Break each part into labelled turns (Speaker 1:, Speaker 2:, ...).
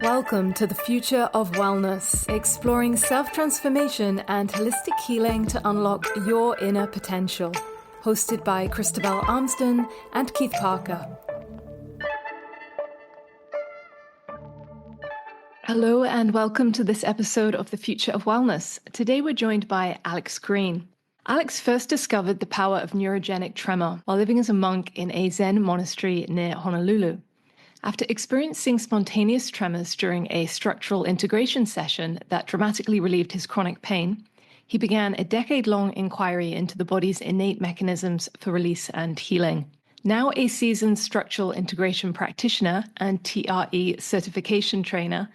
Speaker 1: Welcome to the Future of Wellness, exploring self-transformation and holistic healing to unlock your inner potential. Hosted by Christabel Armston and Keith Parker. Hello and welcome to this episode of the Future of Wellness. Today we're joined by Alex Greene. Alex first discovered the power of neurogenic tremor while living as a monk in a Zen monastery near Honolulu. After experiencing spontaneous tremors during a structural integration session that dramatically relieved his chronic pain, he began a decade-long inquiry into the body's innate mechanisms for release and healing. Now a seasoned structural integration practitioner and TRE certification trainer,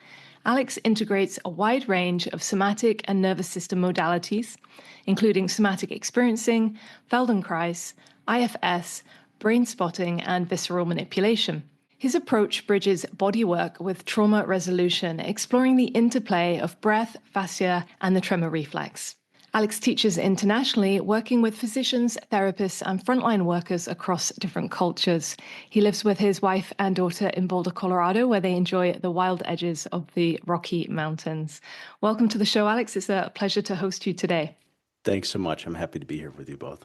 Speaker 1: Alex integrates a wide range of somatic and nervous system modalities, including somatic experiencing, Feldenkrais, IFS, brain spotting, and visceral manipulation. His approach bridges bodywork with trauma resolution, exploring the interplay of breath, fascia, and the tremor reflex. Alex teaches internationally, working with physicians, therapists, and frontline workers across different cultures. He lives with his wife and daughter in Boulder, Colorado, where they enjoy the wild edges of the Rocky Mountains. Welcome to the show, Alex. It's a pleasure to host you today.
Speaker 2: Thanks so much. I'm happy to be here with you both.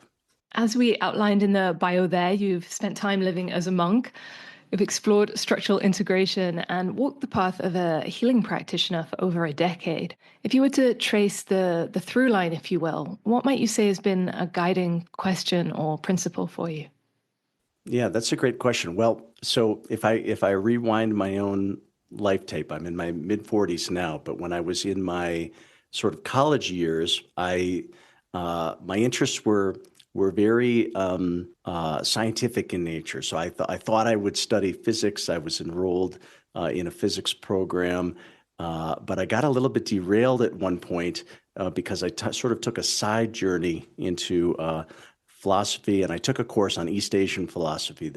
Speaker 1: As we outlined in the bio there, you've spent time living as a monk. You've explored structural integration and walked the path of a healing practitioner for over a decade. If you were to trace the through line, if you will, what might you say has been a guiding question or principle for you?
Speaker 2: Yeah, that's a great question. Well, so if I rewind my own life tape, I'm in my mid-40s now, but when I was in my sort of college years, my interests were very scientific in nature. So I thought I would study physics. I was enrolled in a physics program, but I got a little bit derailed at one point because I sort of took a side journey into philosophy, and I took a course on East Asian philosophy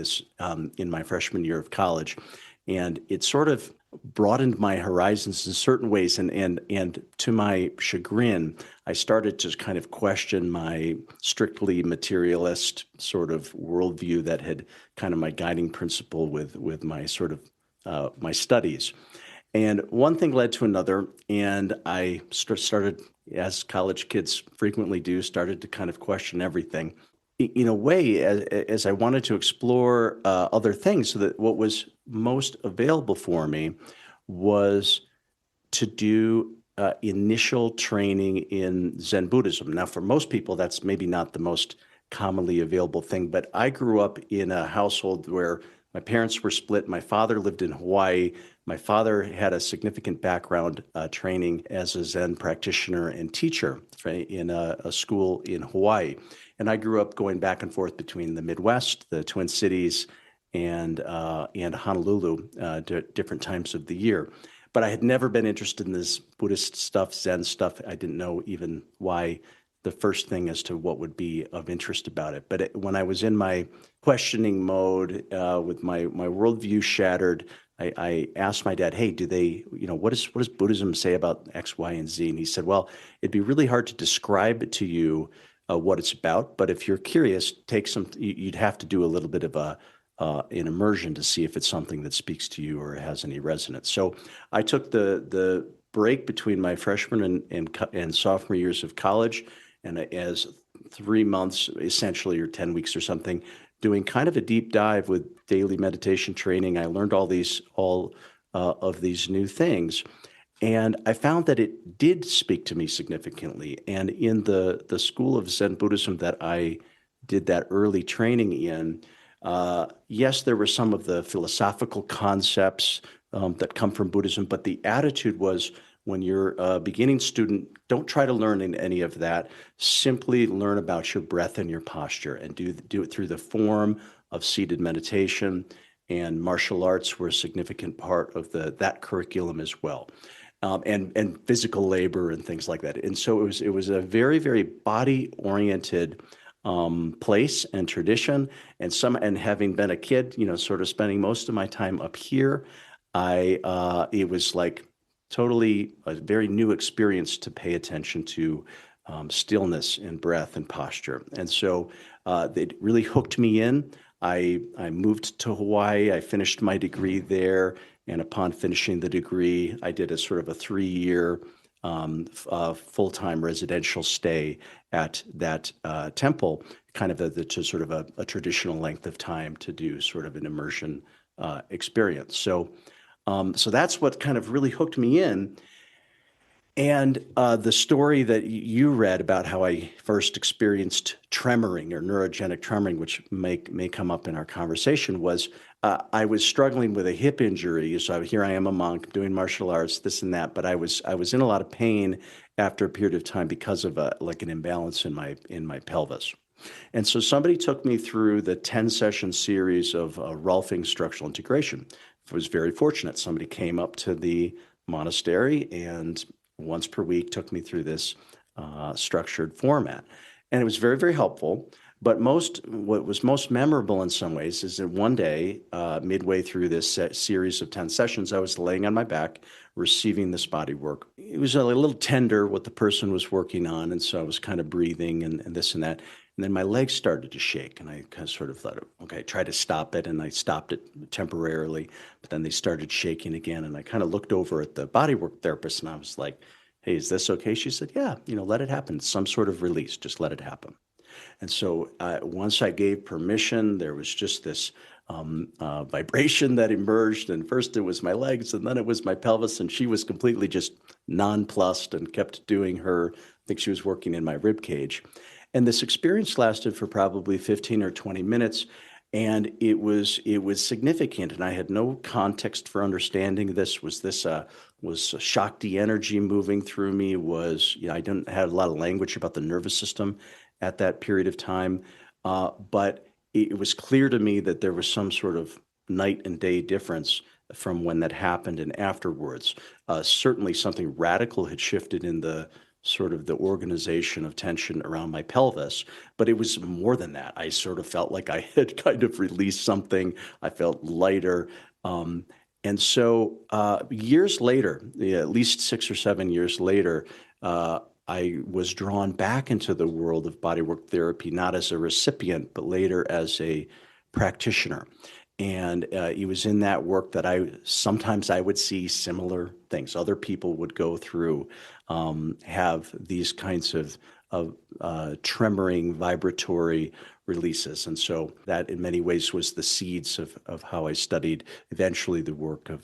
Speaker 2: in my freshman year of college, and it sort of broadened my horizons in certain ways, and to my chagrin, I started to kind of question my strictly materialist sort of worldview that had kind of my guiding principle with my sort of my studies. And one thing led to another, and I started, as college kids frequently do, started to kind of question everything. In a way, as I wanted to explore other things, so that what was most available for me was to do initial training in Zen Buddhism. Now, for most people, that's maybe not the most commonly available thing, but I grew up in a household where my parents were split. My father lived in Hawaii. My father had a significant background training as a Zen practitioner and teacher in a school in Hawaii. And I grew up going back and forth between the Midwest, the Twin Cities, and Honolulu, different times of the year. But I had never been interested in this Buddhist stuff, Zen stuff. I didn't know even why the first thing as to what would be of interest about it. But when I was in my questioning mode, with my worldview shattered, I asked my dad, hey, what does Buddhism say about X, Y, and Z? And he said, well, it'd be really hard to describe to you what it's about, but if you're curious, you'd have to do a little bit of an immersion to see if it's something that speaks to you or has any resonance. So I took the break between my freshman and sophomore years of college, and as 3 months, essentially, or 10 weeks or something, doing kind of a deep dive with daily meditation training. I learned all of these new things. And I found that it did speak to me significantly. And in the school of Zen Buddhism that I did that early training in, yes, there were some of the philosophical concepts that come from Buddhism, but the attitude was, when you're a beginning student, don't try to learn in any of that. Simply learn about your breath and your posture, and do it through the form of seated meditation. And martial arts were a significant part of that curriculum as well. And physical labor and things like that. And so it was a very, very body-oriented place and tradition. And having been a kid, sort of spending most of my time up here, it was like totally a very new experience to pay attention to stillness and breath and posture. And so it really hooked me in. I moved to Hawaii. I finished my degree there. And upon finishing the degree, I did a sort of a 3-year full-time residential stay at that temple, kind of to sort of a traditional length of time to do sort of an immersion experience. So that's what kind of really hooked me in. And the story that you read about how I first experienced tremoring or neurogenic tremoring, which may come up in our conversation, was I was struggling with a hip injury. So here I am, a monk doing martial arts, this and that, but I was in a lot of pain after a period of time because of like an imbalance in my pelvis. And so somebody took me through the 10-session series of reliving structural integration. I was very fortunate. Somebody came up to the monastery and once per week took me through this structured format. And it was very, very helpful. But what was most memorable in some ways is that one day, midway through this series of 10 sessions, I was laying on my back, receiving this body work. It was a little tender what the person was working on, and so I was kind of breathing and this and that. And then my legs started to shake, and I kind of sort of thought, okay, try to stop it, and I stopped it temporarily. But then they started shaking again, and I kind of looked over at the bodywork therapist, and I was like, hey, is this okay? She said, yeah, let it happen. Some sort of release, just let it happen. And so once I gave permission, there was just this vibration that emerged. And first it was my legs, and then it was my pelvis. And she was completely just nonplussed and kept doing her, I think she was working in my rib cage. And this experience lasted for probably 15 or 20 minutes. And it was significant. And I had no context for understanding this. Was Shakti energy moving through me? I didn't have a lot of language about the nervous system at that period of time. But it was clear to me that there was some sort of night and day difference from when that happened and afterwards. Certainly something radical had shifted in the sort of the organization of tension around my pelvis, but it was more than that. I sort of felt like I had kind of released something. I felt lighter. And so years later, at least 6 or 7 years later, I was drawn back into the world of bodywork therapy, not as a recipient, but later as a practitioner. And it was in that work that sometimes I would see similar things. Other people would go through, have these kinds of tremoring, vibratory releases. And so that in many ways was the seeds of how I studied eventually the work of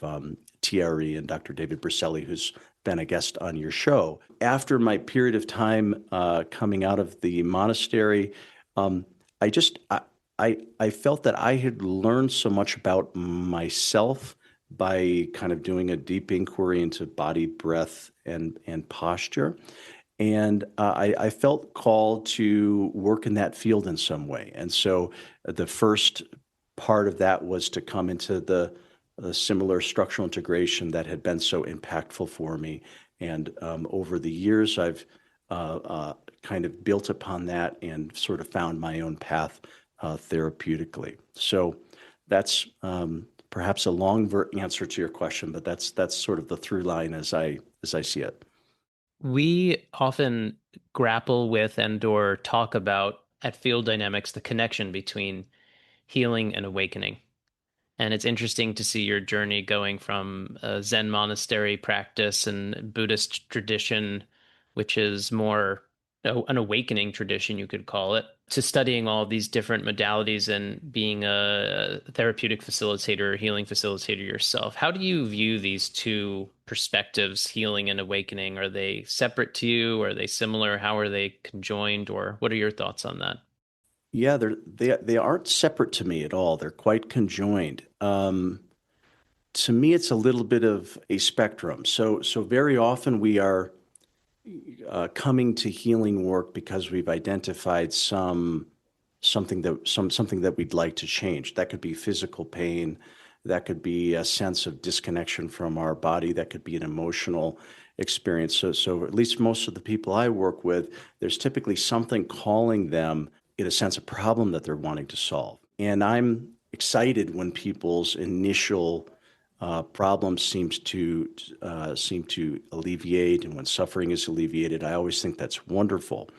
Speaker 2: TRE and Dr. David Berceli, who's been a guest on your show. After my period of time coming out of the monastery, I felt that I had learned so much about myself by kind of doing a deep inquiry into body, breath, and posture. And I felt called to work in that field in some way. And so the first part of that was to come into the similar structural integration that had been so impactful for me. And over the years, I've kind of built upon that and sort of found my own path therapeutically. So that's perhaps a long answer to your question, but that's sort of the through line as I see it.
Speaker 3: We often grapple with and/or talk about at Field Dynamics the connection between healing and awakening. And it's interesting to see your journey going from a Zen monastery practice and Buddhist tradition, which is more an awakening tradition, you could call it, to studying all these different modalities and being a therapeutic facilitator or healing facilitator yourself. How do you view these two perspectives, healing and awakening? Are they separate to you? Are they similar? How are they conjoined? Or what are your thoughts on that?
Speaker 2: Yeah, they aren't separate to me at all. They're quite conjoined. To me, it's a little bit of a spectrum. So very often we are coming to healing work because we've identified something that we'd like to change. That could be physical pain, that could be a sense of disconnection from our body, that could be an emotional experience. So at least most of the people I work with, there's typically something calling them, in a sense, a problem that they're wanting to solve. And I'm excited when people's initial problems seem to alleviate, and when suffering is alleviated. I always think that's wonderful.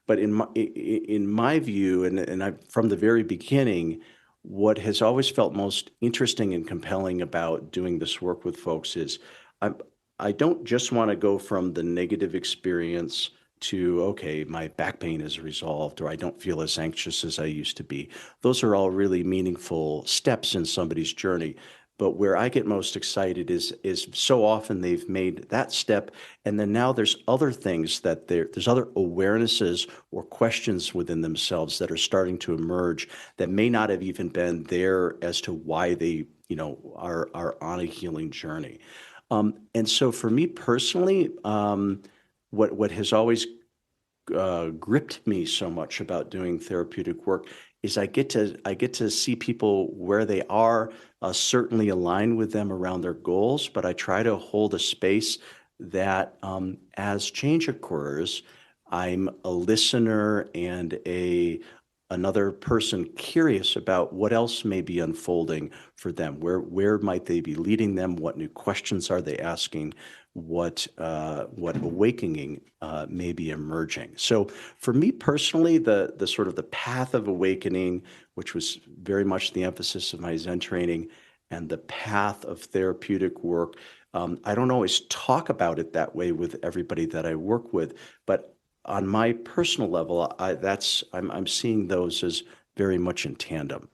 Speaker 2: But in my view, and from the very beginning, what has always felt most interesting and compelling about doing this work with folks is I don't just want to go from the negative experience to, okay, my back pain is resolved, or I don't feel as anxious as I used to be. Those are all really meaningful steps in somebody's journey. But where I get most excited is so often they've made that step, and then now there's other things that there's other awarenesses or questions within themselves that are starting to emerge that may not have even been there as to why they, are on a healing journey. And so for me personally, what has always gripped me so much about doing therapeutic work is I get to see people where they are, certainly align with them around their goals, but I try to hold a space that as change occurs, I'm a listener and another person curious about what else may be unfolding for them. Where might they be leading them? What new questions are they asking? What awakening may be emerging? So for me personally, the sort of the path of awakening, which was very much the emphasis of my Zen training, and the path of therapeutic work, I don't always talk about it that way with everybody that I work with, but on my personal level, I'm seeing those as very much in tandem.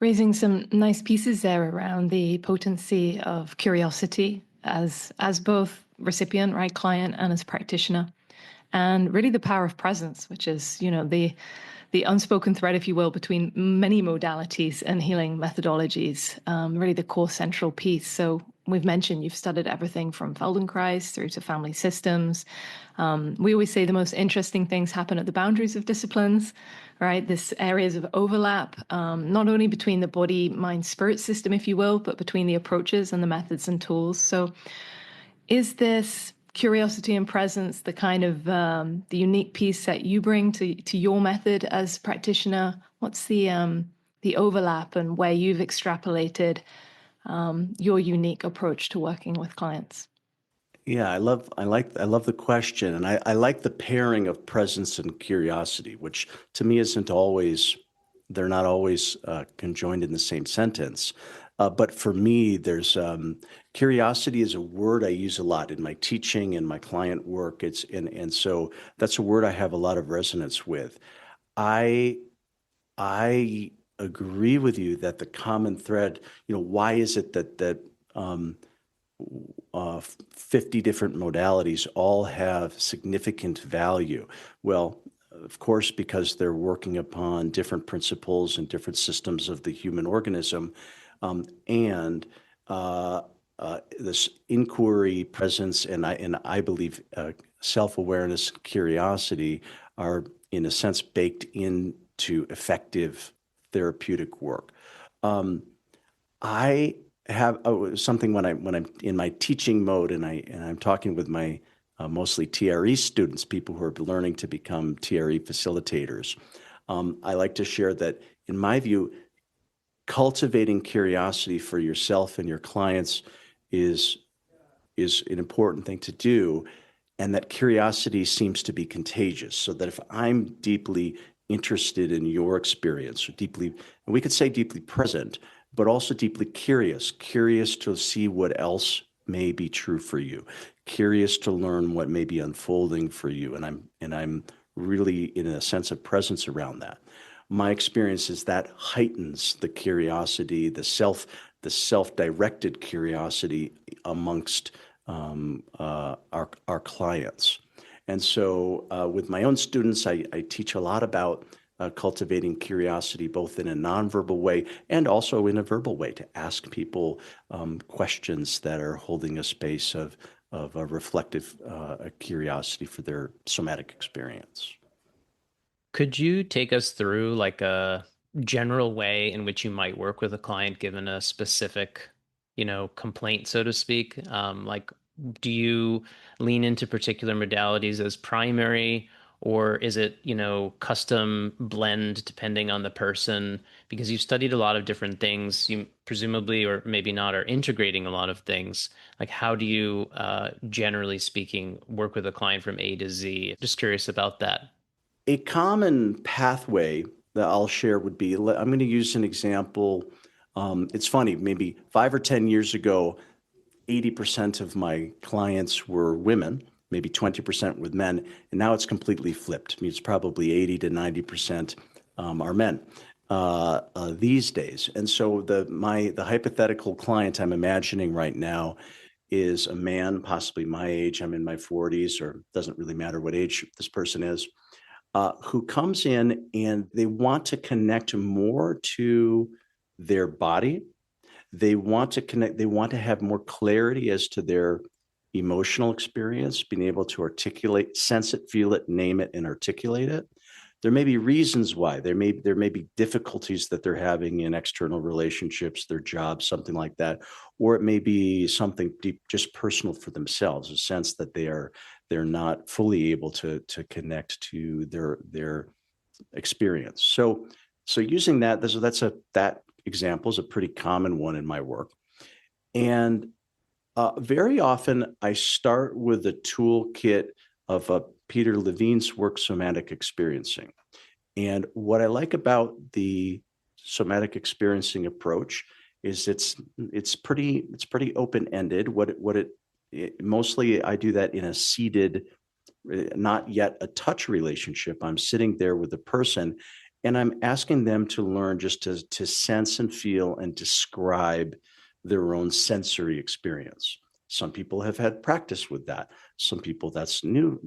Speaker 1: Raising some nice pieces there around the potency of curiosity as both recipient, right, client, and as practitioner, and really the power of presence, which is the unspoken thread, if you will, between many modalities and healing methodologies, really the core central piece. So we've mentioned you've studied everything from Feldenkrais through to family systems. We always say the most interesting things happen at the boundaries of disciplines, right? This areas of overlap, not only between the body, mind, spirit system, if you will, but between the approaches and the methods and tools. So is this curiosity and presence the kind of the unique piece that you bring to your method as practitioner? What's the overlap and where you've extrapolated your unique approach to working with clients?
Speaker 2: Yeah, I love the question, and I like the pairing of presence and curiosity, which to me isn't always they're not always conjoined in the same sentence. But for me, there's curiosity is a word I use a lot in my teaching and my client work. And so that's a word I have a lot of resonance with. I I agree with you that the common thread, why is it that 50 different modalities all have significant value? Well, of course, because they're working upon different principles and different systems of the human organism, and this inquiry, presence, and I believe self-awareness, curiosity are in a sense baked into effective therapeutic work. I have something when I'm in my teaching mode and I'm talking with my mostly TRE students, people who are learning to become TRE facilitators. I like to share that, in my view, cultivating curiosity for yourself and your clients is an important thing to do, and that curiosity seems to be contagious. So that if I'm deeply interested in your experience, or deeply, and we could say deeply present, but also deeply curious to see what else may be true for you, curious to learn what may be unfolding for you, and I'm really in a sense of presence around that. My experience is that heightens the curiosity, the self-directed curiosity amongst our clients. And so with my own students, I teach a lot about cultivating curiosity, both in a nonverbal way and also in a verbal way, to ask people questions that are holding a space of a reflective curiosity for their somatic experience.
Speaker 3: Could you take us through like a general way in which you might work with a client given a specific, complaint, so to speak? Like, do you lean into particular modalities as primary, or is it, custom blend depending on the person? Because you've studied a lot of different things, you presumably, or maybe not, are integrating a lot of things. Like, how do you, generally speaking, work with a client from A to Z? Just curious about that.
Speaker 2: A common pathway that I'll share would be, I'm going to use an example. It's funny, maybe 5 or 10 years ago, 80% of my clients were women, maybe 20% with men, and now it's completely flipped. I mean, it's probably 80 to 90% are men these days. And so the hypothetical client I'm imagining right now is a man, possibly my age. I'm in my 40s, or doesn't really matter what age this person is, who comes in and they want to connect more to their body. They want to connect, they want to have more clarity as to their emotional experience, being able to articulate, sense it, feel it, name it, and articulate it. There may be reasons why. There may be difficulties that they're having in external relationships, their jobs, something like that, or it may be something deep, just personal for themselves, a sense that they're not fully able to connect to their experience. So using that, that example is a pretty common one in my work, and very often I start with a toolkit of Peter Levine's work, Somatic Experiencing. And what I like about the Somatic Experiencing approach is it's pretty open-ended. Mostly I do that in a seated, not yet a touch relationship. I'm sitting there with the person and I'm asking them to learn just to sense and feel and describe their own sensory experience. Some people have had practice with that. Some people that's new.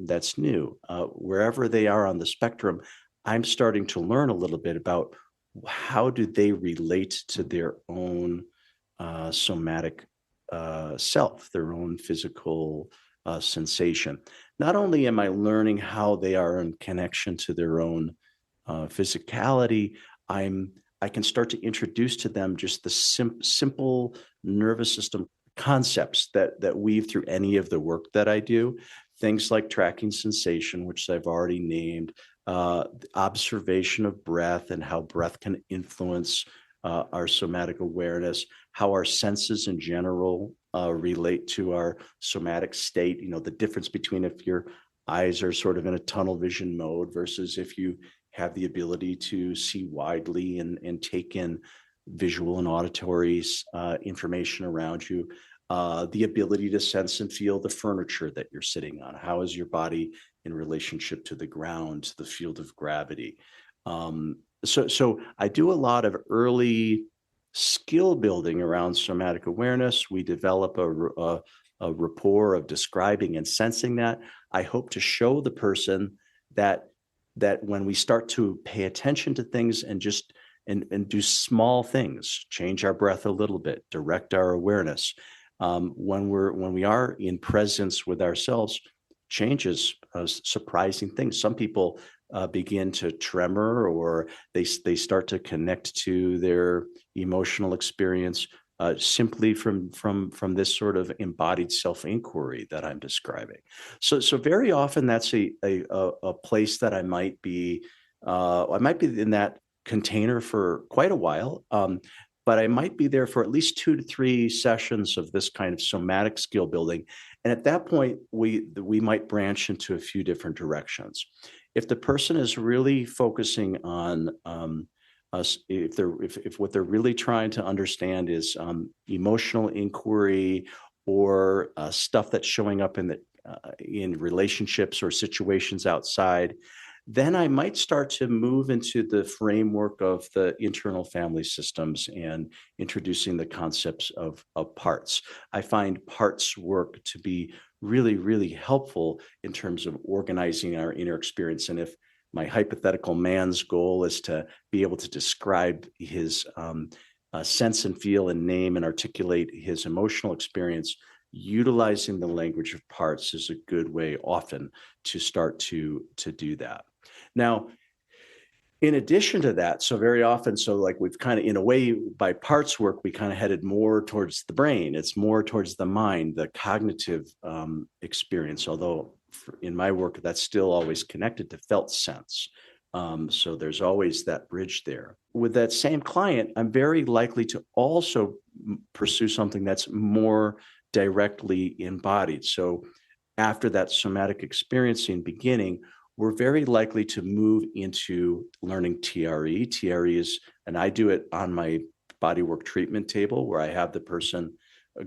Speaker 2: Wherever they are on the spectrum, I'm starting to learn a little bit about how do they relate to their own somatic self, their own physical sensation. Not only am I learning how they are in connection to their own physicality, I can start to introduce to them just the simple nervous system concepts that weave through any of the work that I do. Things like tracking sensation, which I've already named, observation of breath and how breath can influence our somatic awareness, how our senses in general relate to our somatic state. You know, the difference between if your eyes are sort of in a tunnel vision mode versus if you have the ability to see widely and take in visual and auditory information around you, the ability to sense and feel the furniture that you're sitting on. How is your body in relationship to the ground, to the field of gravity? So I do a lot of early skill building around somatic awareness. We develop a rapport of describing and sensing that. I hope to show the person that when we start to pay attention to things and just and do small things, change our breath a little bit, direct our awareness, when we are in presence with ourselves, changes surprising things. Some people begin to tremor, or they start to connect to their emotional experience simply from this sort of embodied self-inquiry that I'm describing. So very often that's a place that I might be in that container for quite a while, but I might be there for at least 2 to 3 sessions of this kind of somatic skill building. And at that point, we might branch into a few different directions. If the person is really focusing on if what they're really trying to understand is emotional inquiry or stuff that's showing up in relationships or situations outside, then I might start to move into the framework of the internal family systems and introducing the concepts of parts. I find parts work to be really, really helpful in terms of organizing our inner experience. And if my hypothetical man's goal is to be able to describe his sense and feel and name and articulate his emotional experience, utilizing the language of parts is a good way often to start to do that. Now, in addition to that, so very often, so like we've kind of, in a way, by parts work, we kind of headed more towards the brain. It's more towards the mind, the cognitive experience, although in my work, that's still always connected to felt sense. So there's always that bridge there. With that same client, I'm very likely to also pursue something that's more directly embodied. So after that somatic experiencing beginning, we're very likely to move into learning TRE. TRE is, and I do it on my bodywork treatment table where I have the person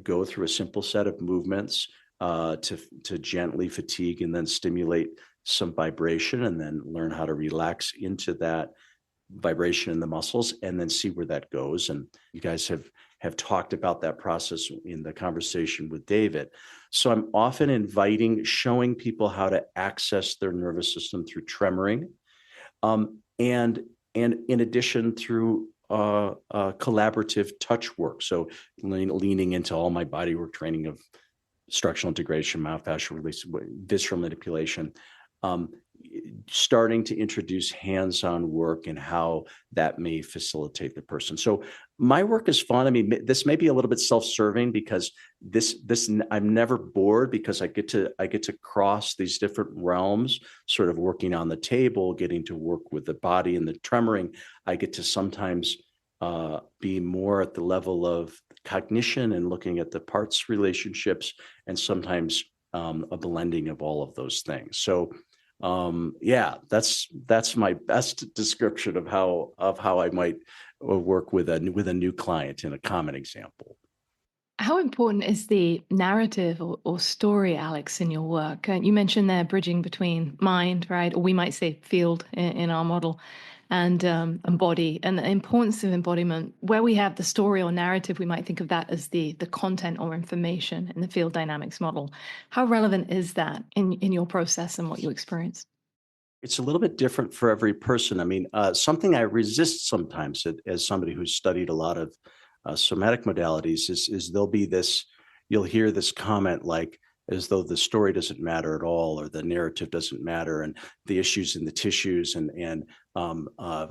Speaker 2: go through a simple set of movements to gently fatigue and then stimulate some vibration, and then learn how to relax into that vibration in the muscles, and then see where that goes. And you guys have talked about that process in the conversation with David. So I'm often showing people how to access their nervous system through tremoring, and in addition through collaborative touch work. So leaning into all my bodywork training of structural integration, myofascial release, visceral manipulation, starting to introduce hands-on work and how that may facilitate the person. So my work is fun. I mean, this may be a little bit self-serving because this I'm never bored because I get to cross these different realms, sort of working on the table, getting to work with the body and the tremoring. I get to sometimes be more at the level of cognition and looking at the parts relationships, and sometimes a blending of all of those things. So that's my best description of how I might work with a new client in a common example.
Speaker 1: How important is the narrative or story, Alex, in your work? You mentioned there bridging between mind, right? Or we might say field in our model, and body, and the importance of embodiment. Where we have the story or narrative, we might think of that as the content or information in the field dynamics model. How relevant is that in your process and what you experience?
Speaker 2: It's a little bit different for every person. I mean, something I resist sometimes as somebody who's studied a lot of somatic modalities is there'll be this, you'll hear this comment like, as though the story doesn't matter at all, or the narrative doesn't matter, and the issues in the tissues, and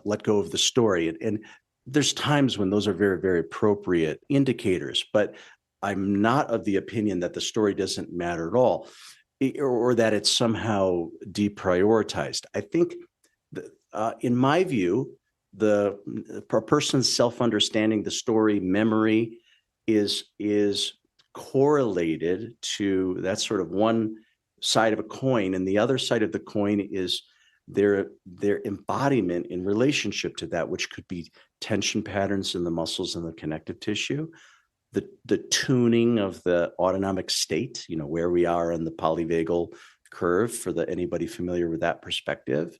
Speaker 2: let go of the story. And there's times when those are very, very appropriate indicators, but I'm not of the opinion that the story doesn't matter at all, or that it's somehow deprioritized. I think, in my view, a person's self-understanding, the story memory is correlated to that sort of one side of a coin, and the other side of the coin is their embodiment in relationship to that, which could be tension patterns in the muscles and the connective tissue, the tuning of the autonomic state, where we are on the polyvagal curve, for anybody familiar with that perspective.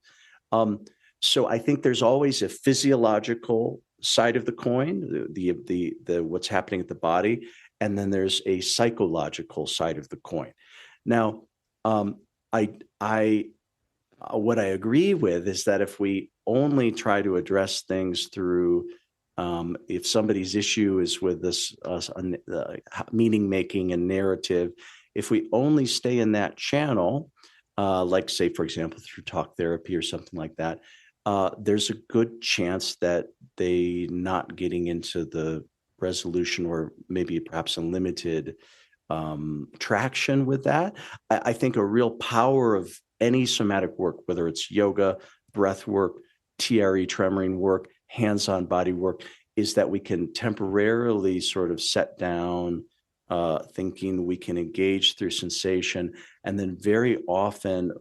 Speaker 2: So I think there's always a physiological side of the coin, the what's happening at the body, and then there's a psychological side of the coin. Now, what I agree with is that if we only try to address things through, if somebody's issue is with this meaning making and narrative, if we only stay in that channel, like say, for example, through talk therapy or something like that, there's a good chance that they not getting into the resolution, or maybe perhaps a limited traction with that. I think a real power of any somatic work, whether it's yoga, breath work, TRE, tremoring work, hands-on body work, is that we can temporarily sort of set down thinking, we can engage through sensation, and then very often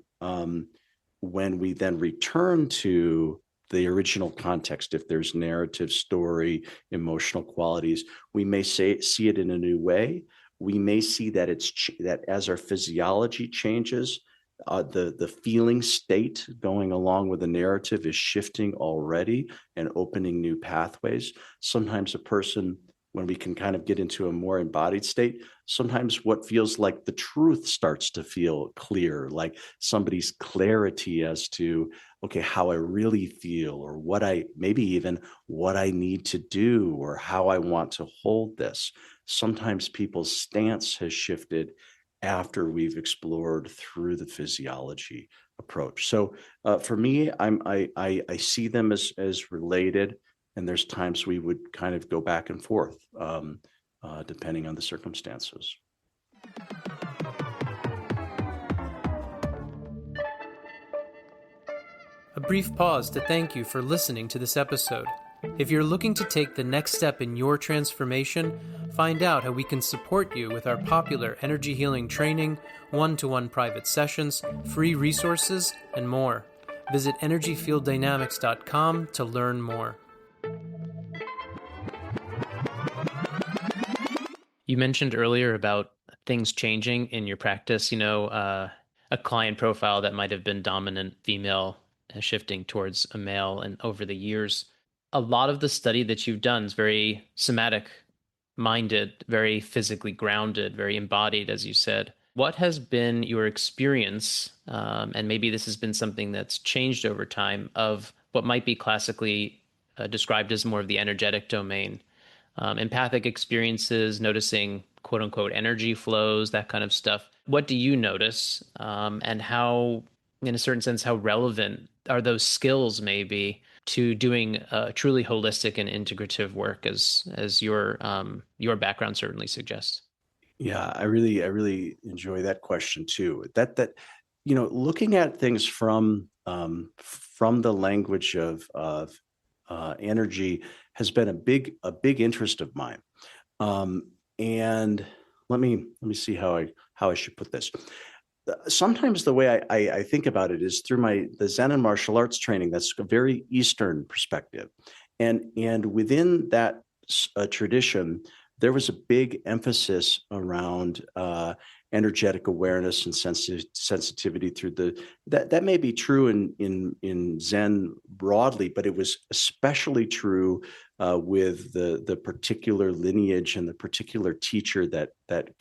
Speaker 2: when we then return to the original context, if there's narrative, story, emotional qualities, we may see it in a new way. We may see that that as our physiology changes, the feeling state going along with the narrative is shifting already and opening new pathways. Sometimes a person, when we can kind of get into a more embodied state, sometimes what feels like the truth starts to feel clear, like somebody's clarity as to, okay, how I really feel, or maybe even what I need to do, or how I want to hold this. Sometimes people's stance has shifted after we've explored through the physiology approach. So for me, I see them as related, and there's times we would kind of go back and forth depending on the circumstances.
Speaker 4: A brief pause to thank you for listening to this episode. If you're looking to take the next step in your transformation, find out how we can support you with our popular energy healing training, one-to-one private sessions, free resources, and more. Visit energyfielddynamics.com to learn more.
Speaker 3: You mentioned earlier about things changing in your practice, a client profile that might have been dominant female shifting towards a male, and over the years. A lot of the study that you've done is very somatic minded, very physically grounded, very embodied, as you said. What has been your experience, and maybe this has been something that's changed over time, of what might be classically described as more of the energetic domain? Empathic experiences, noticing quote unquote energy flows, that kind of stuff. What do you notice? And how, in a certain sense, how relevant are those skills maybe to doing truly holistic and integrative work, as your background certainly suggests?
Speaker 2: Yeah, I really enjoy that question too. That looking at things from the language of energy has been a big interest of mine. And let me see how I should put this. Sometimes the way I think about it is through the Zen and martial arts training. That's a very Eastern perspective, and within that tradition, there was a big emphasis around energetic awareness and sensitivity through that may be true in Zen broadly, but it was especially true with the particular lineage and the particular teacher that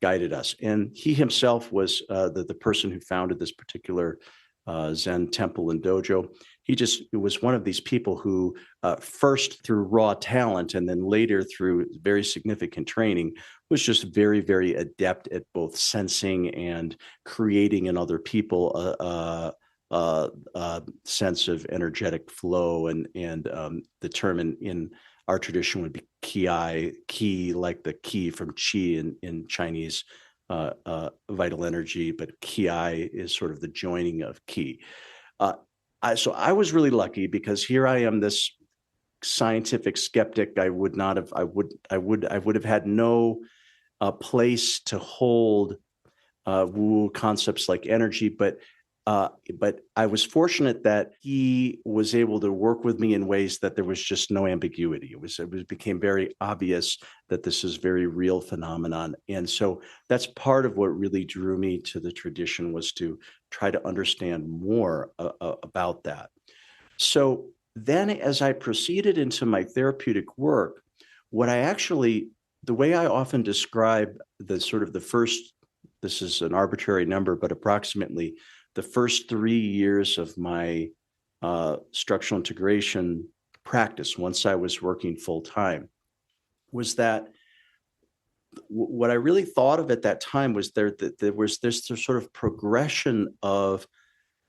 Speaker 2: guided us. And he himself was the person who founded this particular Zen temple and dojo. It was one of these people who first through raw talent and then later through very significant training was just very, very adept at both sensing and creating in other people a sense of energetic flow. And the term in our tradition would be ki, like the ki from qi in Chinese vital energy, but ki is sort of the joining of ki. So I was really lucky because here I am, this scientific skeptic. I would have had no place to hold woo concepts like energy, but I was fortunate that he was able to work with me in ways that there was just no ambiguity. It became very obvious that this is a very real phenomenon. And so that's part of what really drew me to the tradition, was to try to understand more about that. So then as I proceeded into my therapeutic work, the way I often describe the first, this is an arbitrary number, but approximately the first 3 years of my structural integration practice, once I was working full time, was that what I really thought of at that time was there was this sort of progression of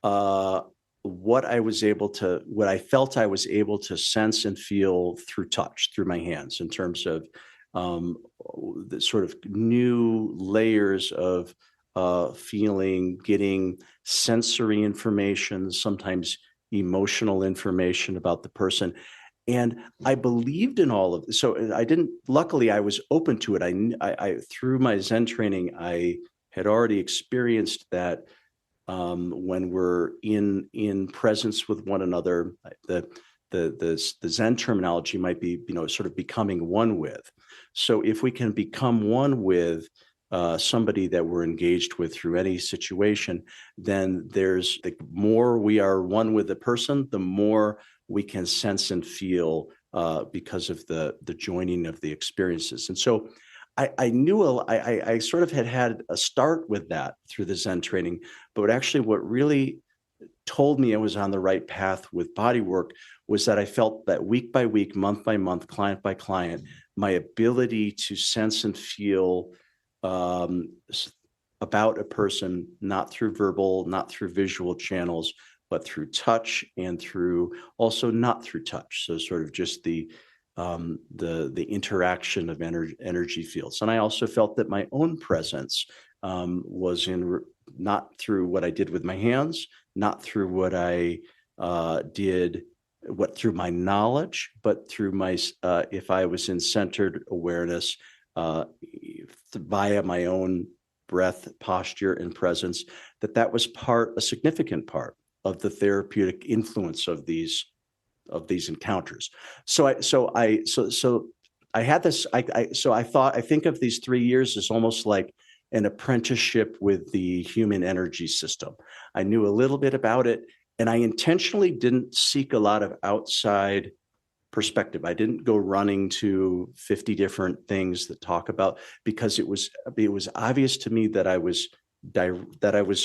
Speaker 2: what I felt I was able to sense and feel through touch, through my hands, in terms of the sort of new layers of feeling, getting sensory information, sometimes emotional information about the person. And I believed in all of this. So luckily I was open to it. I through my Zen training, I had already experienced that when we're in presence with one another, the Zen terminology might be, sort of becoming one with. So if we can become one with somebody that we're engaged with through any situation, then the more we are one with the person, the more we can sense and feel because of the joining of the experiences. And so I knew I sort of had a start with that through the Zen training, but actually what really told me I was on the right path with bodywork was that I felt that week by week, month by month, client by client, my ability to sense and feel about a person, not through verbal, not through visual channels, but through touch, and through also not through touch. So sort of just the interaction of energy fields. And I also felt that my own presence was not through what I did with my hands, not through what I did through my knowledge, but through my, if I was in centered awareness, via my own breath, posture, and presence, that was a significant part of the therapeutic influence of these encounters. So I had this. I think of these 3 years as almost like an apprenticeship with the human energy system. I knew a little bit about it, and I intentionally didn't seek a lot of outside perspective. I didn't go running to 50 different things that talk about, because it was obvious to me that I was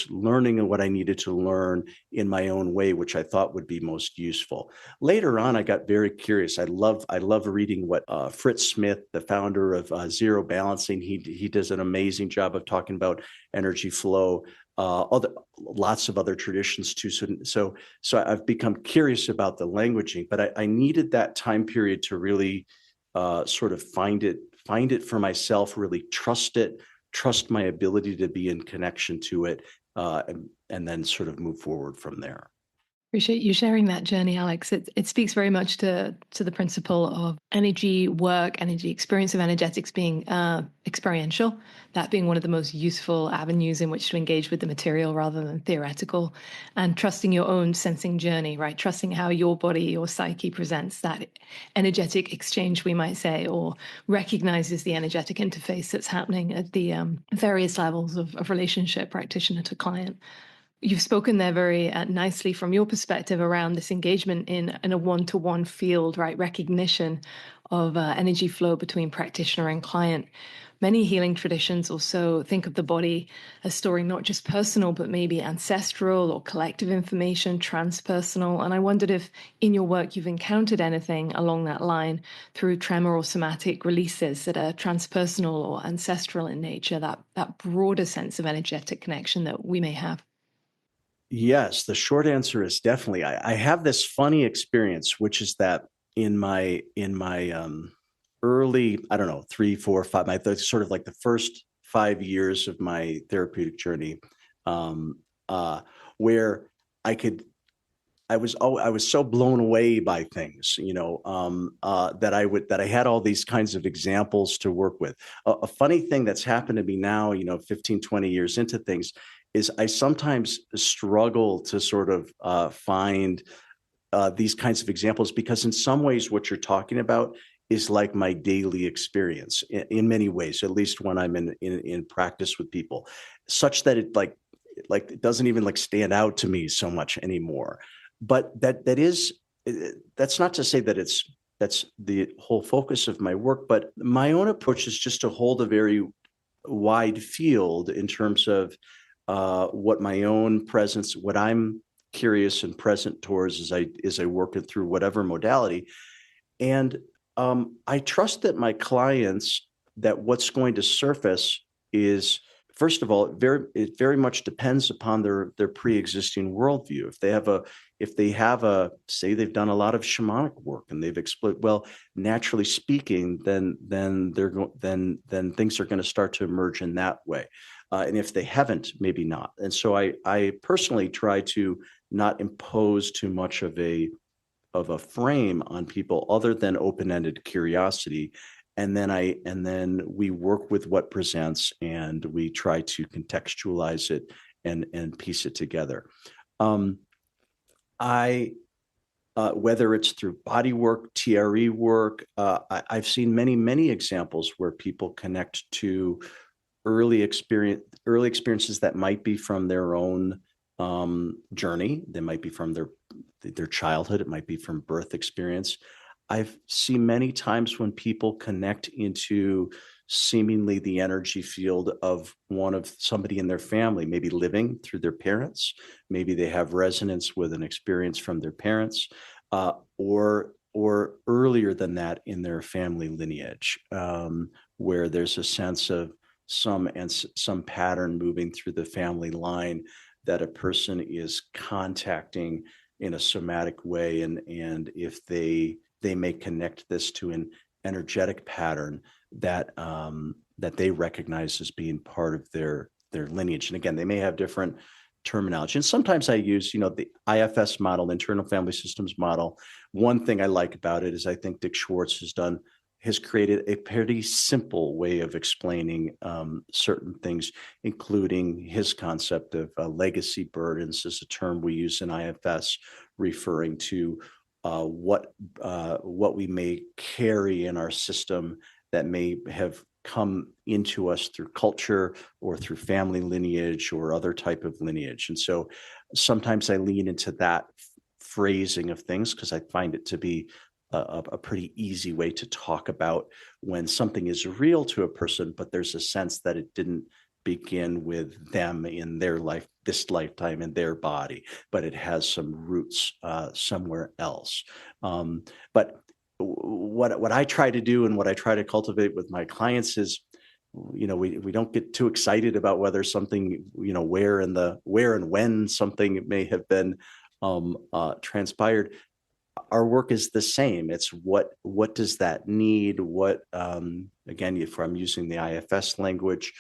Speaker 2: learning what I needed to learn in my own way, which I thought would be most useful. Later on, I got very curious. I love reading what Fritz Smith, the founder of Zero Balancing, he does an amazing job of talking about energy flow. Lots of other traditions too. So I've become curious about the languaging, but I needed that time period to really sort of find it for myself, really trust my ability to be in connection to it, and then sort of move forward from there.
Speaker 1: Appreciate you sharing that journey, Alex. It speaks very much to the principle of energy work, energy experience of energetics being experiential, that being one of the most useful avenues in which to engage with the material rather than theoretical, and trusting your own sensing journey, right? Trusting how your body, your psyche presents that energetic exchange, we might say, or recognizes the energetic interface that's happening at the various levels of relationship, practitioner to client. You've spoken there very nicely from your perspective around this engagement in a one-to-one field, right? Recognition of energy flow between practitioner and client. Many healing traditions also think of the body as storing not just personal, but maybe ancestral or collective information, transpersonal. And I wondered if in your work you've encountered anything along that line through tremor or somatic releases that are transpersonal or ancestral in nature, that broader sense of energetic connection that we may have.
Speaker 2: Yes, the short answer is definitely. I have this funny experience, which is that in my early, I don't know, 3, 4, 5, sort of like the first 5 years of my therapeutic journey, where I was so blown away by things, that I had all these kinds of examples to work with. A funny thing that's happened to me now, 15, 20 years into things, is I sometimes struggle to sort of find these kinds of examples, because in some ways what you're talking about is like my daily experience in many ways, at least when I'm in practice with people, such that it like it doesn't even like stand out to me so much anymore. But that's not to say that that's the whole focus of my work, but my own approach is just to hold a very wide field in terms of what my own presence, what I'm curious and present towards as I work it through whatever modality. And I trust that my clients, that what's going to surface is, first of all, it very much depends upon their pre-existing worldview. If they have say they've done a lot of shamanic work and they've explored, well, naturally speaking, then things are going to start to emerge in that way. And if they haven't, maybe not. And so I personally try to not impose too much of a frame on people other than open-ended curiosity. And then we work with what presents, and we try to contextualize it and piece it together. Whether it's through bodywork, TRE work, I've seen many examples where people connect to early experiences that might be from their own journey. They might be from their childhood. It might be from birth experience. I've seen many times when people connect into seemingly the energy field of somebody in their family, maybe living through their parents. Maybe they have resonance with an experience from their parents, or earlier than that in their family lineage, where there's a sense of some pattern moving through the family line that a person is contacting in a somatic way, and if they may connect this to an energetic pattern that they recognize as being part of their lineage. And again, they may have different terminology. And sometimes I use, the IFS model, internal family systems model. One thing I like about it is I think Dick Schwartz has created a pretty simple way of explaining certain things, including his concept of legacy burdens is a term we use in IFS, referring to what we may carry in our system that may have come into us through culture or through family lineage or other type of lineage. And so sometimes I lean into that phrasing of things because I find it to be a pretty easy way to talk about when something is real to a person, but there's a sense that it didn't begin with them in their life, this lifetime in their body, but it has some roots somewhere else. But what I try to do and what I try to cultivate with my clients is, we don't get too excited about whether something, where and when something may have been transpired. Our work is the same. It's what does that need? What, again, if I'm using the IFS language,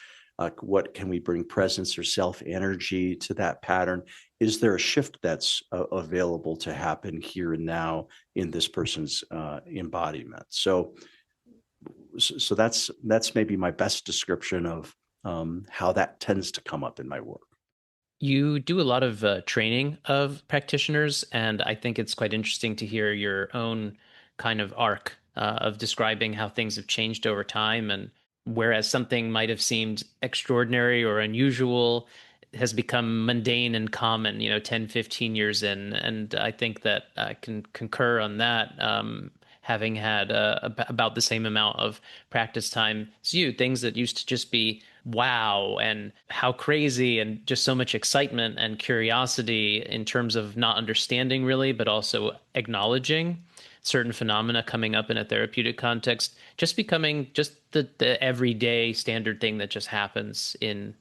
Speaker 2: what can we bring presence or self-energy to that pattern? Is there a shift that's available to happen here and now in this person's embodiment? So that's maybe my best description of how that tends to come up in my work.
Speaker 3: You do a lot of training of practitioners, and I think it's quite interesting to hear your own kind of arc of describing how things have changed over time. And whereas something might have seemed extraordinary or unusual has become mundane and common, 10, 15 years in. And I think that I can concur on that. Having had about the same amount of practice time as you, things that used to just be wow and how crazy and just so much excitement and curiosity in terms of not understanding really, but also acknowledging certain phenomena coming up in a therapeutic context, just becoming just the everyday standard thing that just happens in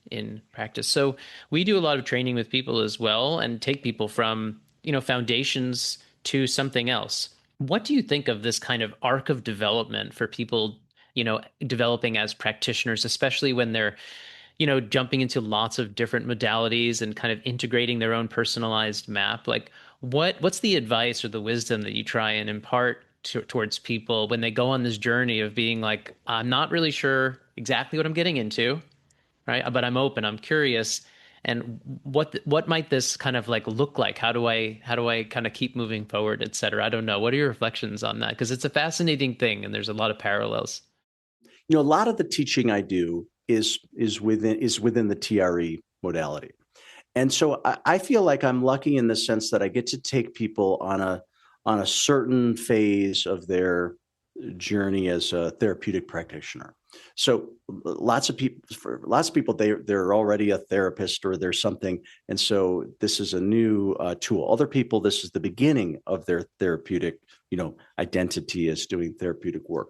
Speaker 3: practice. So we do a lot of training with people as well and take people from, foundations to something else. What do you think of this kind of arc of development for people, developing as practitioners, especially when they're, jumping into lots of different modalities and kind of integrating their own personalized map? Like what's the advice or the wisdom that you try and impart towards people when they go on this journey of being like, I'm not really sure exactly what I'm getting into, right? But I'm open, I'm curious. And what might this kind of like look like? How do I kind of keep moving forward, et cetera? I don't know. What are your reflections on that? Because it's a fascinating thing, and there's a lot of parallels.
Speaker 2: A lot of the teaching I do is within the TRE modality, and so I feel like I'm lucky in the sense that I get to take people on a certain phase of their journey as a therapeutic practitioner. So lots of people, they're already a therapist or there's something. And so this is a new tool. Other people, this is the beginning of their therapeutic, identity as doing therapeutic work.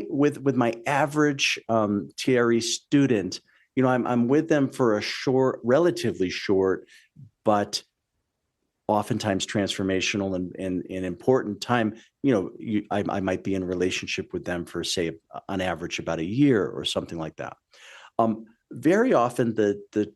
Speaker 2: With my average TRE student, I'm with them for a relatively short, but oftentimes transformational and important time. I might be in a relationship with them for, say, on average about a year or something like that. Very often the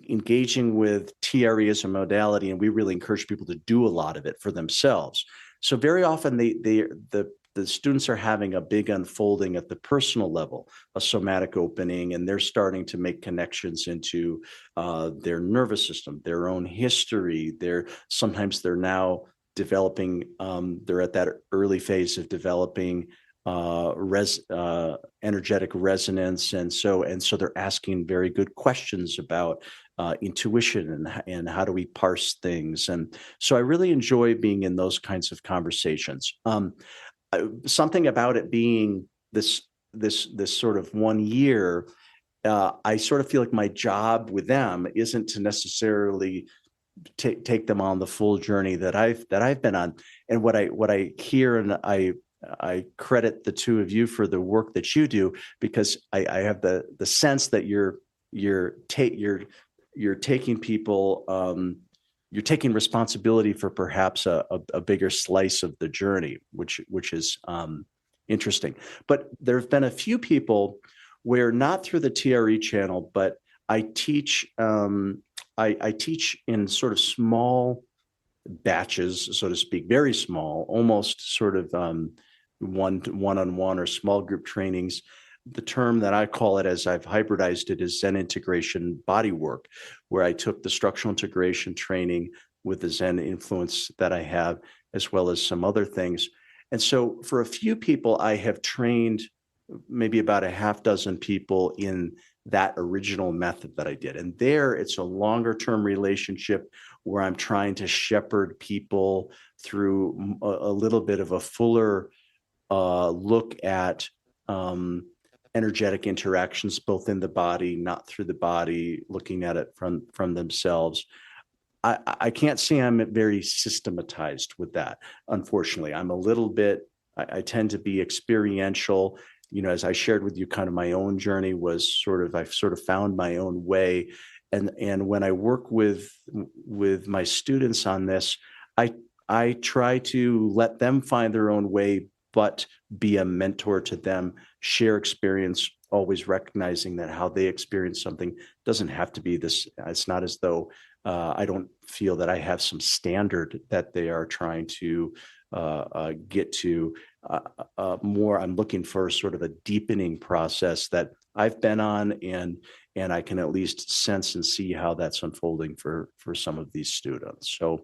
Speaker 2: engaging with TRE as a modality, and we really encourage people to do a lot of it for themselves. So very often the students are having a big unfolding at the personal level, a somatic opening, and they're starting to make connections into their nervous system, their own history. Sometimes they're now developing, they're at that early phase of developing energetic resonance. And so they're asking very good questions about intuition and how do we parse things. And so I really enjoy being in those kinds of conversations. Something about it being this sort of 1 year, I sort of feel like my job with them isn't to necessarily take them on the full journey that I've been on. And what I hear, and I credit the two of you for the work that you do, because I have the sense that you're taking people. You're taking responsibility for perhaps a bigger slice of the journey, which is interesting. But there have been a few people where, not through the TRE channel, but I teach I teach in sort of small batches, so to speak, very small, almost sort of one-on-one or small group trainings. The term that I call it, as I've hybridized it, is Zen integration bodywork, where I took the structural integration training with the Zen influence that I have, as well as some other things. And so for a few people, I have trained maybe about a half dozen people in that original method that I did. And there, it's a longer term relationship where I'm trying to shepherd people through a little bit of a fuller look at energetic interactions, both in the body, not through the body, looking at it from themselves. I can't say I'm very systematized with that. Unfortunately, I'm a little bit, I tend to be experiential. As I shared with you, kind of my own journey was I've sort of found my own way. And when I work with my students on this, I try to let them find their own way, but be a mentor to them, share experience, always recognizing that how they experience something doesn't have to be this. It's not as though I don't feel that I have some standard that they are trying to get to. More, I'm looking for sort of a deepening process that I've been on, and I can at least sense and see how that's unfolding for some of these students. So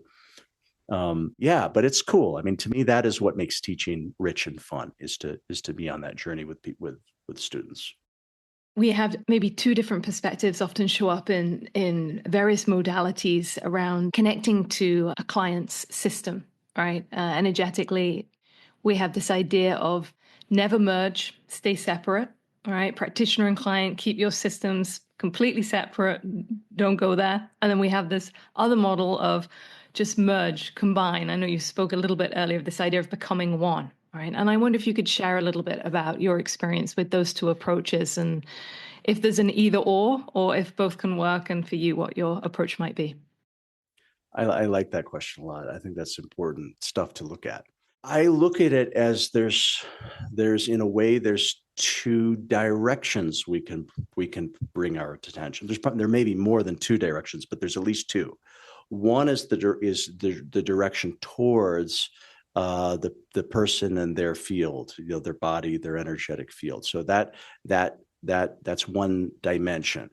Speaker 2: but it's cool. I mean, to me, that is what makes teaching rich and fun, is to be on that journey with students.
Speaker 1: We have maybe two different perspectives often show up in various modalities around connecting to a client's system, right? Energetically, we have this idea of never merge, stay separate, all right? Practitioner and client, keep your systems completely separate, don't go there. And then we have this other model of just merge, combine. I know you spoke a little bit earlier of this idea of becoming one, right? And I wonder if you could share a little bit about your experience with those two approaches, and if there's an either or if both can work, and for you, what your approach might be.
Speaker 2: I like that question a lot. I think that's important stuff to look at. I look at it as there's in a way, there's two directions we can bring our attention. There may be more than two directions, but there's at least two. One is the direction towards the person and their field, their body, their energetic field. So that's one dimension.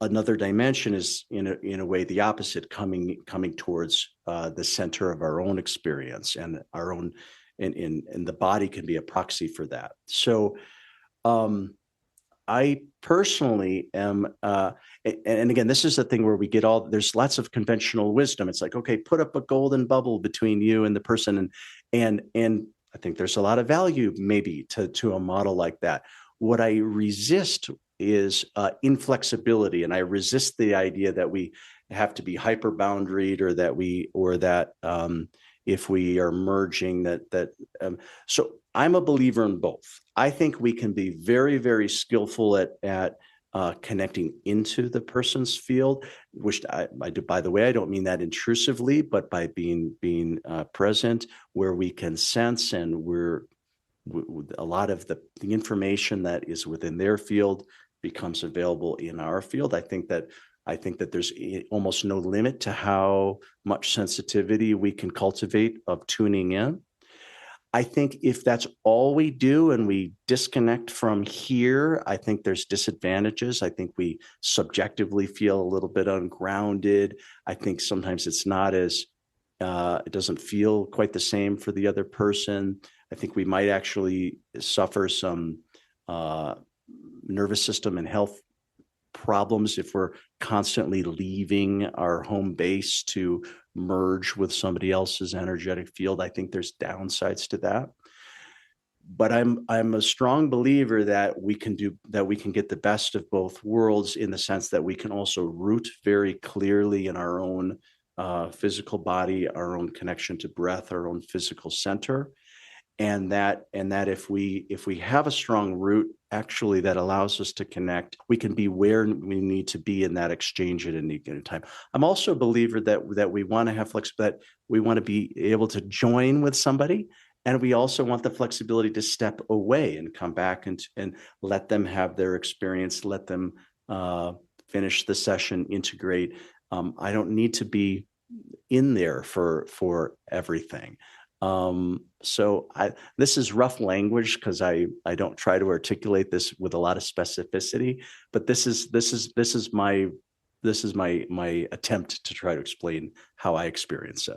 Speaker 2: Another dimension is in a way the opposite, coming towards the center of our own experience, and our own, and the body can be a proxy for that. So I personally am, and again, this is the thing where we get there's lots of conventional wisdom. It's like, okay, put up a golden bubble between you and the person, and I think there's a lot of value maybe to a model like that. What I resist is inflexibility, and I resist the idea that we have to be hyper boundaried, or that if we are merging so I'm a believer in both. I think we can be very, very skillful at connecting into the person's field, which I do, by the way, I don't mean that intrusively, but by being present, where we can sense, and a lot of the information that is within their field becomes available in our field. I think that there's almost no limit to how much sensitivity we can cultivate of tuning in. I think if that's all we do and we disconnect from here, I think there's disadvantages. I think we subjectively feel a little bit ungrounded. I think sometimes it's not as, it doesn't feel quite the same for the other person. I think we might actually suffer some nervous system and health problems if we're constantly leaving our home base to merge with somebody else's energetic field. I think there's downsides to that. But I'm a strong believer that we can get the best of both worlds, in the sense that we can also root very clearly in our own physical body, our own connection to breath, our own physical center. And that if we have a strong root, actually, that allows us to connect, we can be where we need to be in that exchange at any given time. I'm also a believer that we want to have flexibility, that we want to be able to join with somebody, and we also want the flexibility to step away and come back and let them have their experience, let them finish the session, integrate. I don't need to be in there for everything. So this is rough language because I don't try to articulate this with a lot of specificity, but this is my attempt to try to explain how I experience it.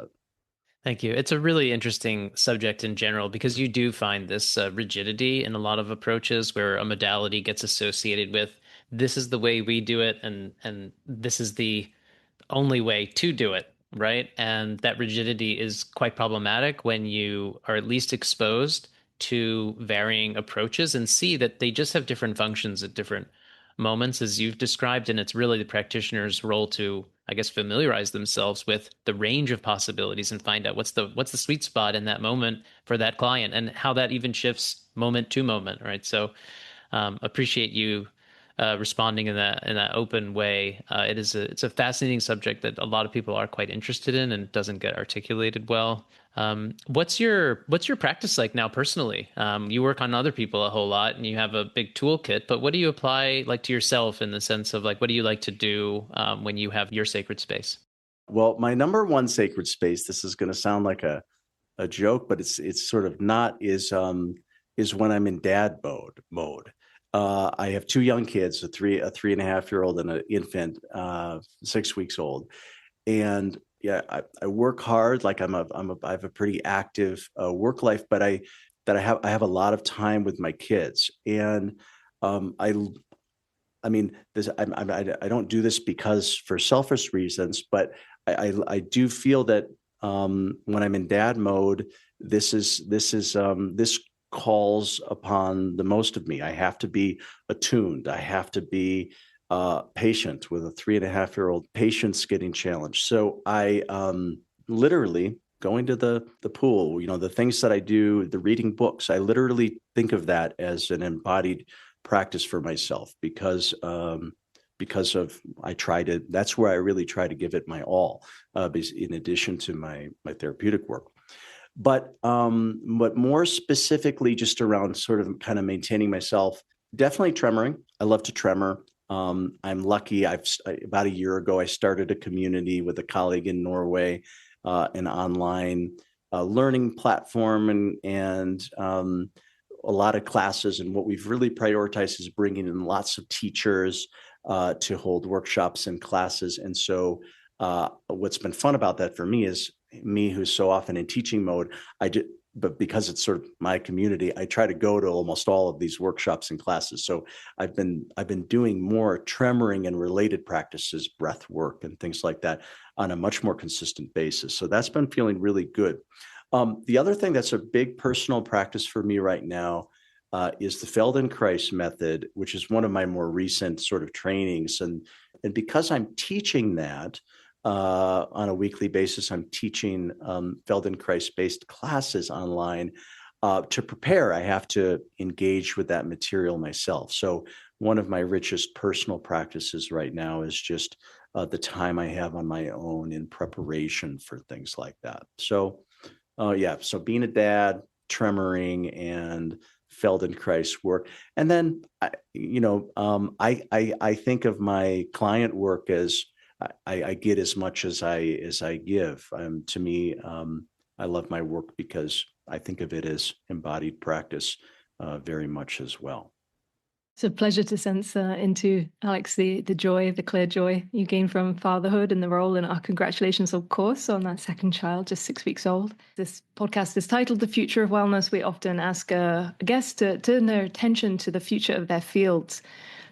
Speaker 3: Thank you. It's a really interesting subject in general because you do find this rigidity in a lot of approaches where a modality gets associated with this is the way we do it and this is the only way to do it, right? And that rigidity is quite problematic when you are at least exposed to varying approaches and see that they just have different functions at different moments, as you've described. And it's really the practitioner's role to, I guess, familiarize themselves with the range of possibilities and find out what's the sweet spot in that moment for that client and how that even shifts moment to moment, right? So appreciate you responding in that open way. It's a fascinating subject that a lot of people are quite interested in and doesn't get articulated well. What's your practice like now personally? You work on other people a whole lot and you have a big toolkit, but what do you apply like to yourself in the sense of like what do you like to do when you have your sacred space?
Speaker 2: Well, my number one sacred space, this is going to sound like a joke, but it's sort of not, is when I'm in dad mode. I have two young kids, a 3.5-year-old and an infant, 6 weeks old. And yeah, I work hard. Like I have a pretty active work life, but I have a lot of time with my kids. And I mean, I don't do this because for selfish reasons, but I do feel that when I'm in dad mode, this calls upon the most of me. I have to be attuned. I have to be patient with a 3.5-year-old. Patience getting challenged. So I literally going to the pool, the things that I do, the reading books, I literally think of that as an embodied practice for myself because that's where I really try to give it my all, in addition to my therapeutic work. But more specifically, just around sort of kind of maintaining myself, definitely tremoring. I love to tremor. I'm lucky. About a year ago, I started a community with a colleague in Norway, an online learning platform, and a lot of classes. And what we've really prioritized is bringing in lots of teachers to hold workshops and classes. And so what's been fun about that for me is me, who's so often in teaching mode, but because it's sort of my community, I try to go to almost all of these workshops and classes. So I've been doing more tremoring and related practices, breath work and things like that on a much more consistent basis. So that's been feeling really good. The other thing that's a big personal practice for me right now is the Feldenkrais method, which is one of my more recent sort of trainings. And because I'm teaching that on a weekly basis, I'm teaching Feldenkrais-based classes online. To prepare, I have to engage with that material myself. So one of my richest personal practices right now is just the time I have on my own in preparation for things like that. So so being a dad, tremoring, and Feldenkrais work. And then, I think of my client work as I get as much as I give. To me, I love my work because I think of it as embodied practice very much as well.
Speaker 1: It's a pleasure to sense into, Alex, the joy, the clear joy you gain from fatherhood and the role. And our congratulations, of course, on that second child, just 6 weeks old. This podcast is titled The Future of Wellness. We often ask a guest to turn their attention to the future of their fields.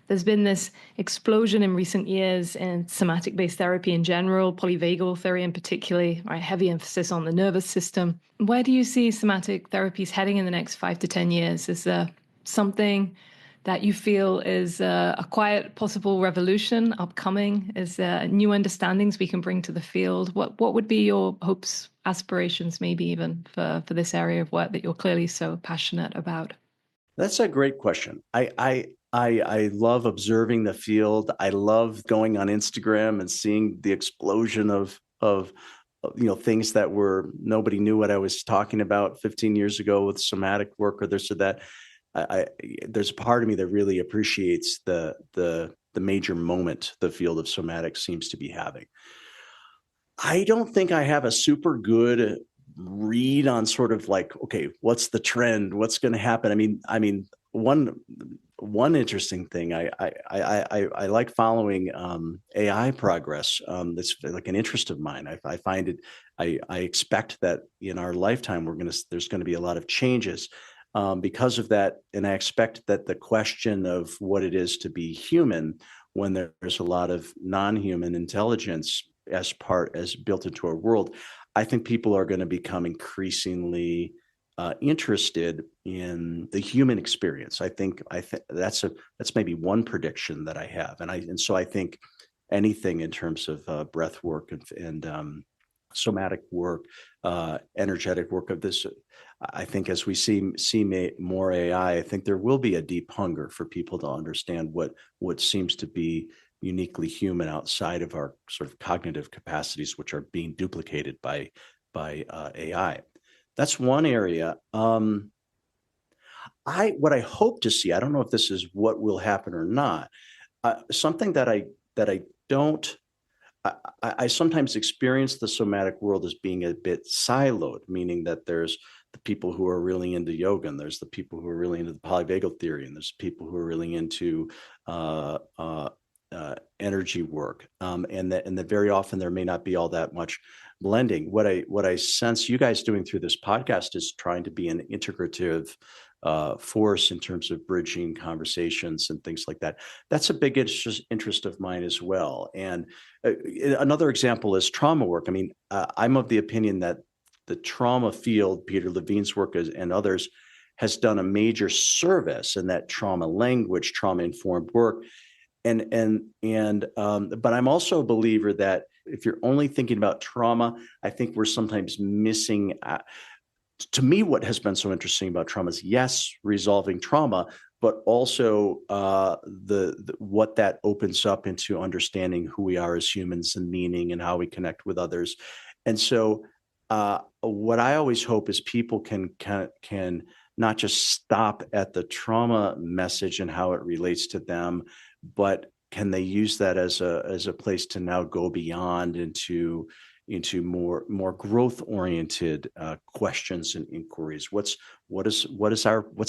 Speaker 1: There's been this explosion in recent years in somatic-based therapy in general, polyvagal theory in particular, right? Heavy emphasis on the nervous system. Where do you see somatic therapies heading in the next 5 to 10 years? Is there something that you feel is a quiet possible revolution upcoming? Is there new understandings we can bring to the field? What would be your hopes, aspirations, maybe even for this area of work that you're clearly so passionate about?
Speaker 2: That's a great question. I love observing the field. I love going on Instagram and seeing the explosion of things that nobody knew what I was talking about 15 years ago with somatic work or this or that. There's a part of me that really appreciates the the major moment the field of somatics seems to be having. I don't think I have a super good read on sort of like, okay, what's the trend? What's going to happen? I mean, one interesting thing I like following AI progress. That's like an interest of mine. I find it. I expect that in our lifetime there's going to be a lot of changes because of that, and I expect that the question of what it is to be human, when there's a lot of non-human intelligence as built into our world, I think people are going to become increasingly interested in the human experience. I think that's maybe one prediction that I have, and so I think anything in terms of breath work and somatic work, energetic work of this. I think as we see more AI, I think there will be a deep hunger for people to understand what seems to be uniquely human outside of our sort of cognitive capacities, which are being duplicated by AI. That's one area. What I hope to see, I don't know if this is what will happen or not. Something that I don't. I sometimes experience the somatic world as being a bit siloed, meaning that there's the people who are really into yoga, and there's the people who are really into the polyvagal theory, and there's people who are really into energy work, and that very often there may not be all that much blending. What I sense you guys doing through this podcast is trying to be an integrative force in terms of bridging conversations and things like that. That's a big interest of mine as well. And another example is trauma work. I mean, I'm of the opinion that the trauma field, Peter Levine's work and others, has done a major service in that trauma language, trauma-informed work. But I'm also a believer that if you're only thinking about trauma, I think we're sometimes missing. To me, what has been so interesting about trauma is, yes, resolving trauma, but also what that opens up into understanding who we are as humans and meaning and how we connect with others. And so what I always hope is people can not just stop at the trauma message and how it relates to them, but can they use that as a place to now go beyond into more growth oriented questions and inquiries. What's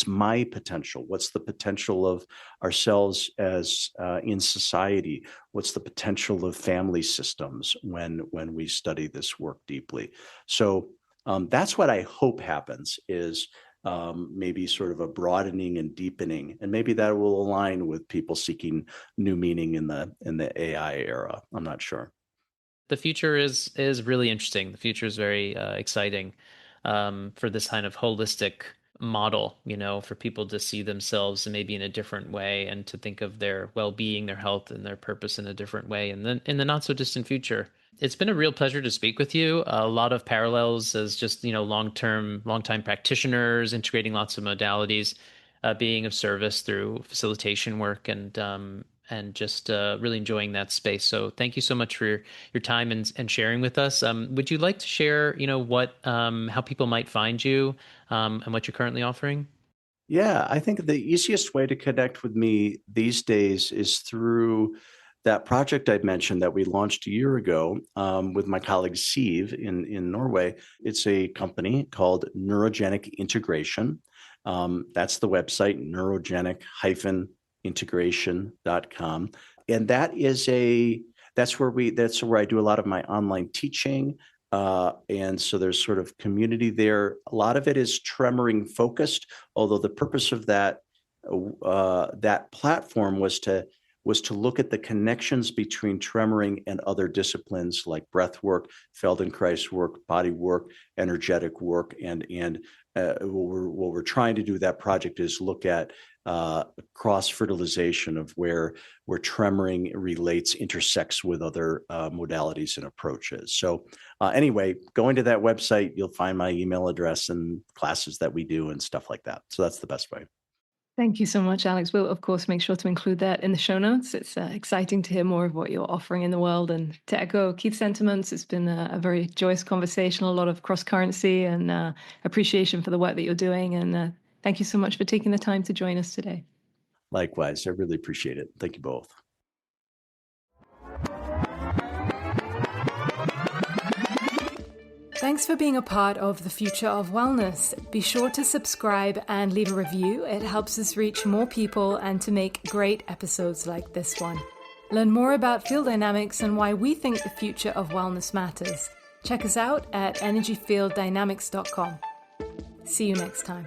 Speaker 2: my potential? What's the potential of ourselves as in society? What's the potential of family systems when we study this work deeply? So that's what I hope happens is maybe sort of a broadening and deepening, and maybe that will align with people seeking new meaning in the AI era. I'm not sure.
Speaker 3: The future is really interesting. The future is very exciting for this kind of holistic model, for people to see themselves maybe in a different way and to think of their well-being, their health, and their purpose in a different way. And then in the not so distant future, it's been a real pleasure to speak with you. A lot of parallels as just, long-time practitioners, integrating lots of modalities, being of service through facilitation work and just really enjoying that space. So thank you so much for your time and sharing with us. Would you like to share, how people might find you and what you're currently offering?
Speaker 2: Yeah, I think the easiest way to connect with me these days is through that project I'd mentioned that we launched a year ago with my colleague Siv in Norway. It's a company called Neurogenic Integration. That's the website, neurogenic-integration.com. And that's where I do a lot of my online teaching. And so there's sort of community there. A lot of it is tremoring focused, although the purpose of that platform was to look at the connections between tremoring and other disciplines like breathwork, Feldenkrais work, bodywork, energetic work, and what we're trying to do with that project is look at cross-fertilization of where tremoring intersects with other modalities and approaches. So anyway, going to that website, you'll find my email address and classes that we do and stuff like that. So that's the best way.
Speaker 1: Thank you so much, Alex. We'll, of course, make sure to include that in the show notes. It's exciting to hear more of what you're offering in the world. And to echo Keith's sentiments, it's been a very joyous conversation, a lot of cross-currency and appreciation for the work that you're doing. And thank you so much for taking the time to join us today.
Speaker 2: Likewise, I really appreciate it. Thank you both.
Speaker 1: Thanks for being a part of the Future of Wellness. Be sure to subscribe and leave a review. It helps us reach more people and to make great episodes like this one. Learn more about field dynamics and why we think the future of wellness matters. Check us out at energyfielddynamics.com. See you next time.